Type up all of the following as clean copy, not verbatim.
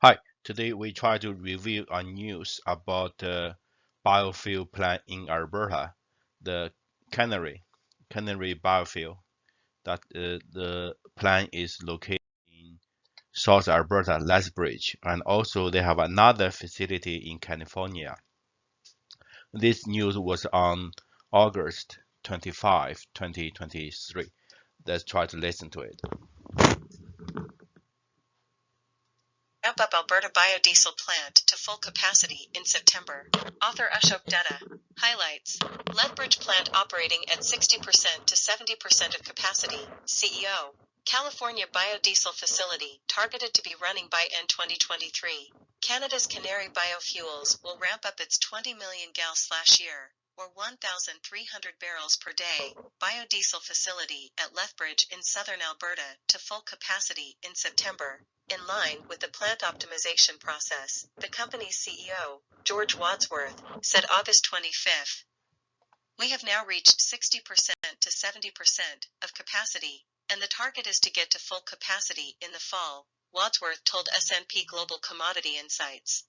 Hi, today we try to review a news about the biofuel plant in Alberta, the Canary Biofuel. The plant is located in South Alberta, Lethbridge, and also they have another facility in California. This news was on August 25, 2023. Let's try to listen to it. Ramp up Alberta biodiesel plant to full capacity in September. Author Ashok Dutta. Highlights. Lethbridge plant operating at 60% to 70% of capacity. CEO. California biodiesel facility targeted to be running by end 2023. Canada's Canary Biofuels will ramp up its 20 million gal/year, or 1,300 barrels per day, biodiesel facility at Lethbridge in southern Alberta to full capacity in September. In line with the plant optimization process, the company's CEO, George Wadsworth, said August 25. We have now reached 60% to 70% of capacity, and the target is to get to full capacity in the fall, Wadsworth told S&P Global Commodity Insights.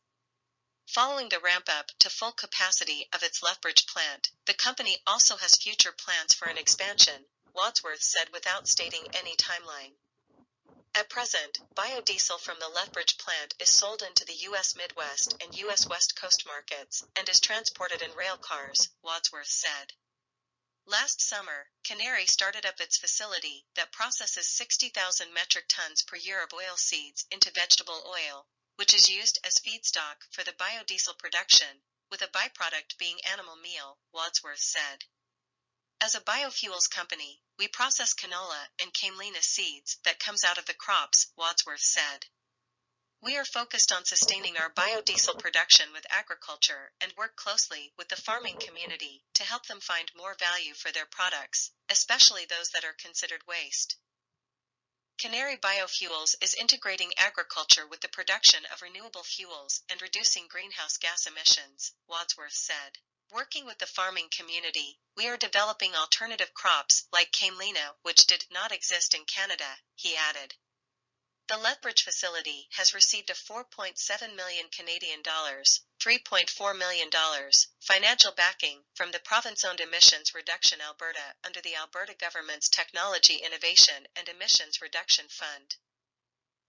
Following the ramp-up to full capacity of its Lethbridge plant, the company also has future plans for an expansion, Wadsworth said without stating any timeline. At present, biodiesel from the Lethbridge plant is sold into the U.S. Midwest and U.S. West Coast markets and is transported in rail cars, Wadsworth said. Last summer, Canary started up its facility that processes 60,000 metric tons per year of oil seeds into vegetable oil, which is used as feedstock for the biodiesel production, with a byproduct being animal meal, Wadsworth said. As a biofuels company, we process canola and camelina seeds that comes out of the crops, Wadsworth said. We are focused on sustaining our biodiesel production with agriculture and work closely with the farming community to help them find more value for their products, especially those that are considered waste. Canary Biofuels is integrating agriculture with the production of renewable fuels and reducing greenhouse gas emissions, Wadsworth said. Working with the farming community, we are developing alternative crops like camelina, which did not exist in Canada, he added. The Lethbridge facility has received a 4.7 million Canadian dollars, $3.4 million, financial backing from the province-owned Emissions Reduction Alberta under the Alberta government's Technology Innovation and Emissions Reduction Fund.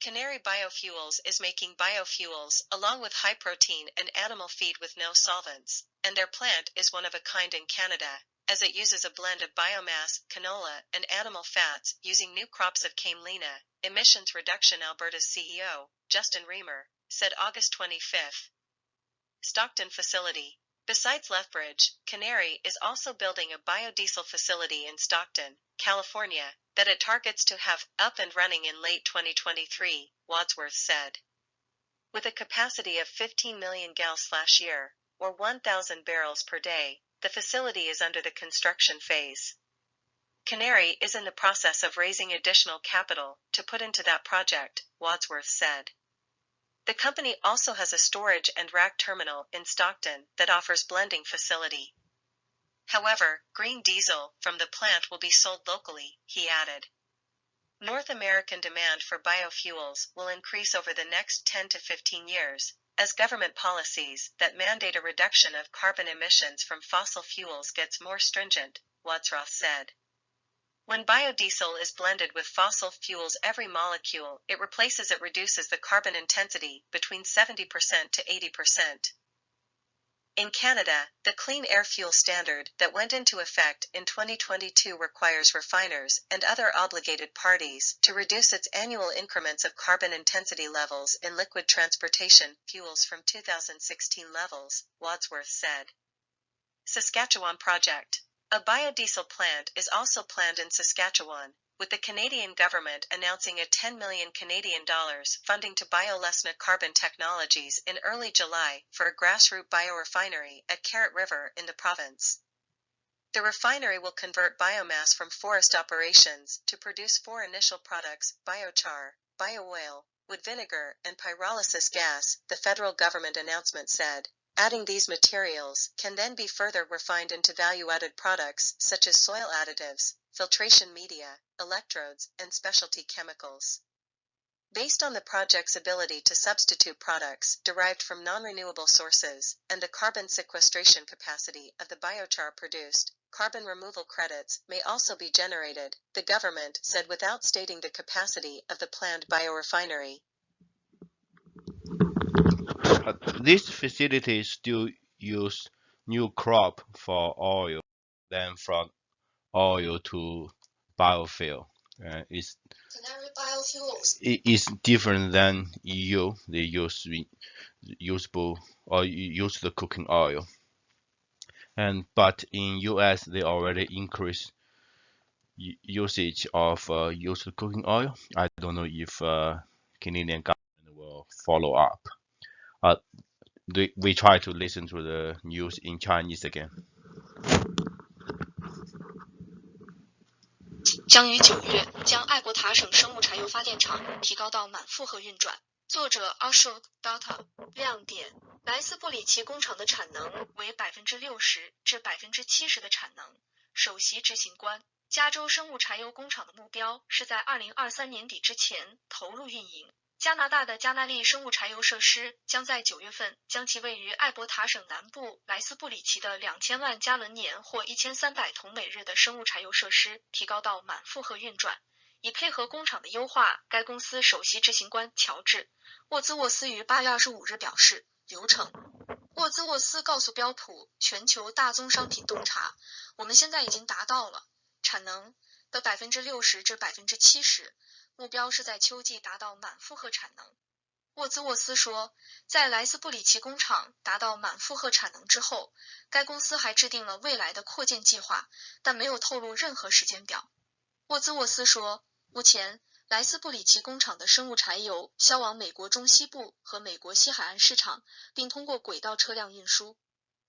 Canary Biofuels is making biofuels along with high protein and animal feed with no solvents, and their plant is one of a kind in Canada, as it uses a blend of biomass, canola, and animal fats using new crops of camelina, Emissions Reduction Alberta's CEO, Justin Reamer, said August 25. Stockton facility. Besides Lethbridge, Canary is also building a biodiesel facility in Stockton, California, that it targets to have up and running in late 2023, Wadsworth said. With a capacity of 15 million gal/year, or 1,000 barrels per day, the facility is under the construction phase. Canary is in the process of raising additional capital to put into that project, Wadsworth said. The company also has a storage and rack terminal in Stockton that offers blending facility. However, green diesel from the plant will be sold locally, he added. North American demand for biofuels will increase over the next 10 to 15 years, as government policies that mandate a reduction of carbon emissions from fossil fuels gets more stringent, Wadsworth said. When biodiesel is blended with fossil fuels, every molecule it reduces the carbon intensity between 70% to 80%. In Canada, the Clean Air Fuel Standard that went into effect in 2022 requires refiners and other obligated parties to reduce its annual increments of carbon intensity levels in liquid transportation fuels from 2016 levels, Wadsworth said. Saskatchewan project. A biodiesel plant is also planned in Saskatchewan, with the Canadian government announcing a 10 million Canadian dollars funding to Biolesna Carbon Technologies in early July for a grassroots biorefinery at Carrot River in the province. The refinery will convert biomass from forest operations to produce 4 initial products: biochar, bio-oil, wood vinegar, and pyrolysis gas, the federal government announcement said. Adding these materials can then be further refined into value-added products such as soil additives, filtration media, electrodes, and specialty chemicals. Based on the project's ability to substitute products derived from non-renewable sources and the carbon sequestration capacity of the biochar produced, carbon removal credits may also be generated, the government said without stating the capacity of the planned biorefinery. These facilities still use new crop for oil, then from oil to biofuel. Canary Biofuels. It is different than EU. They use usable or use the cooking oil, but in US they already increase usage of used cooking oil. I don't know if Canadian government will follow up. We try to listen to the news in Chinese again. 将于9月将艾伯塔省生物柴油发电厂提高到满负荷运转。作者 Ashok Data 亮点：莱斯布里奇工厂的产能为60%至70%的产能。首席执行官：加州生物柴油工厂的目标是在2023年底之前投入运营。加拿大的加纳利生物柴油设施将在9月份将其位于艾伯塔省南部莱斯布里奇的2000万加仑年或1300桶每日的生物柴油设施提高到满负荷运转，以配合工厂的优化。该公司首席执行官乔治·沃兹沃斯于8月25日表示，流程。沃兹沃斯告诉标普全球大宗商品洞察，我们现在已经达到了产能的60%至70%。目标是在秋季达到满负荷产能。沃兹沃斯说，在莱斯布里奇工厂达到满负荷产能之后，该公司还制定了未来的扩建计划，但没有透露任何时间表。沃兹沃斯说，目前莱斯布里奇工厂的生物柴油销往美国中西部和美国西海岸市场，并通过轨道车辆运输。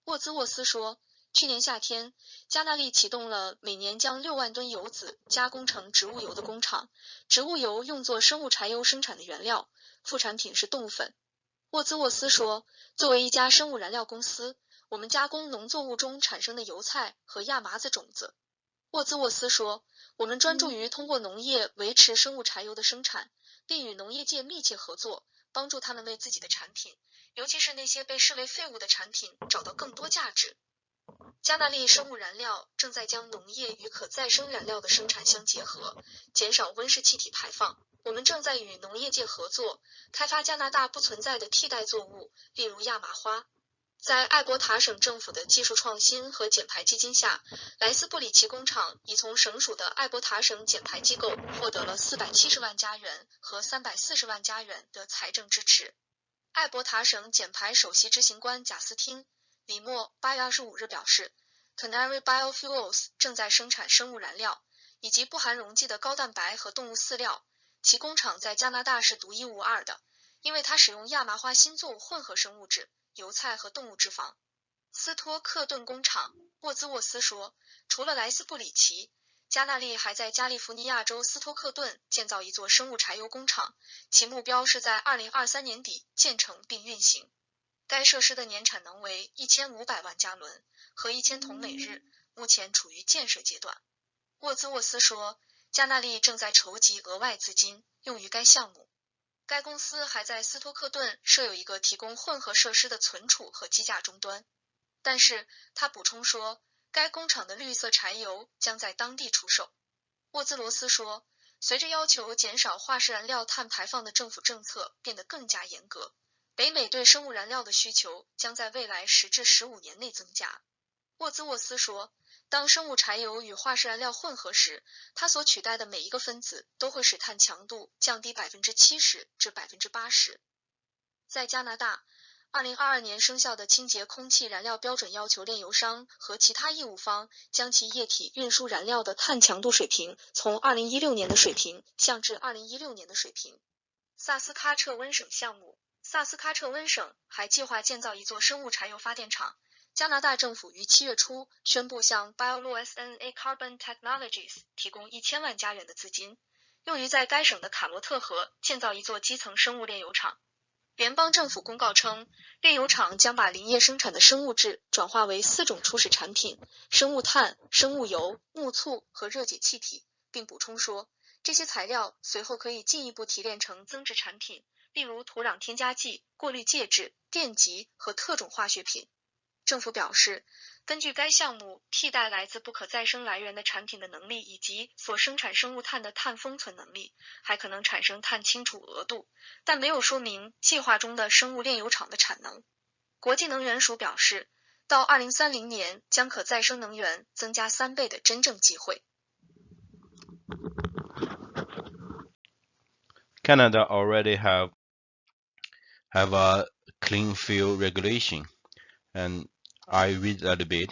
沃兹沃斯说，去年夏天，加纳利启动了每年将6万吨油脂加工成植物油的工厂。植物油用作生物柴油生产的原料，副产品是动物粉。沃兹沃斯说，作为一家生物燃料公司，我们加工农作物中产生的油菜和亚麻籽种子。沃兹沃斯说，我们专注于通过农业维持生物柴油的生产，并与农业界密切合作，帮助他们为自己的产品，尤其是那些被视为废物的产品，找到更多价值。加纳利生物燃料正在将农业与可再生燃料的生产相结合，减少温室气体排放。我们正在与农业界合作，开发加拿大不存在的替代作物，例如亚麻花。在艾伯塔省政府的技术创新和减排基金下，莱斯布里奇工厂已从省属的艾伯塔省减排机构获得了470万加元和340万加元的财政支持。艾伯塔省减排首席执行官贾斯汀·里默8月25日表示， Canary Biofuels 正在生产生物燃料以及不含溶剂的高蛋白和动物饲料，其工厂在加拿大是独一无二的，因为它使用亚麻花新作物混合生物质、油菜和动物脂肪。斯托克顿工厂，沃兹沃斯说，除了莱斯布里奇，加纳利还在加利福尼亚州斯托克顿建造一座生物柴油工厂，其目标是在2023年底建成并运行。该设施的年产能为1500万加仑和1000桶每日，目前处于建设阶段。沃兹沃斯说，加纳利正在筹集额外资金用于该项目。该公司还在斯托克顿设有一个提供混合设施的存储和机架终端。但是他补充说，该工厂的绿色柴油将在当地出售。沃兹罗斯说，随着要求减少化石燃料碳排放的政府政策变得更加严格，北美对生物燃料的需求将在未来10至15年内增加。沃兹沃斯说，当生物柴油与化石燃料混合时，它所取代的每一个分子都会使碳强度降低70%至80%。在加拿大，2022年生效的清洁空气燃料标准要求炼油商和其他义务方将其液体运输燃料的碳强度水平从2016年的水平降至2016年的水平。萨斯喀彻温省项目，萨斯喀彻温省还计划建造一座生物柴油发电厂。加拿大政府于7月初宣布向 Biofuels Carbon Technologies 提供1000万加元的资金，用于在该省的卡罗特河建造一座基层生物炼油厂。联邦政府公告称，炼油厂将把林业生产的生物质转化为4种初始产品：生物炭、生物油、木醋和热解气体，并补充说，这些材料随后可以进一步提炼成增值产品，例如土壤添加剂、过滤介质、电极和特种化学品。政府表示，根据该项目替代来自不可再生来源的产品的能力以及所生产生物碳的碳封存能力，还可能产生碳清除额度，但没有说明计划中的生物炼油厂的产能。国际能源署表示，到2030年将可再生能源增加3倍的真正机会。Canada already have a clean fuel regulation, and I read a little bit,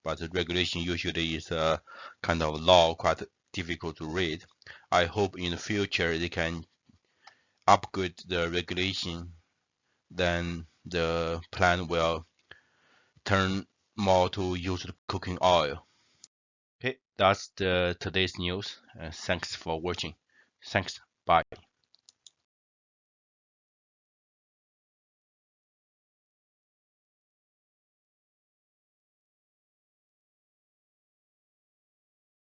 but the regulation usually is a kind of law, quite difficult to read. I hope in the future they can upgrade the regulation, then the plant will turn more to used cooking oil. Okay, that's today's news. Thanks for watching. Thanks. Bye.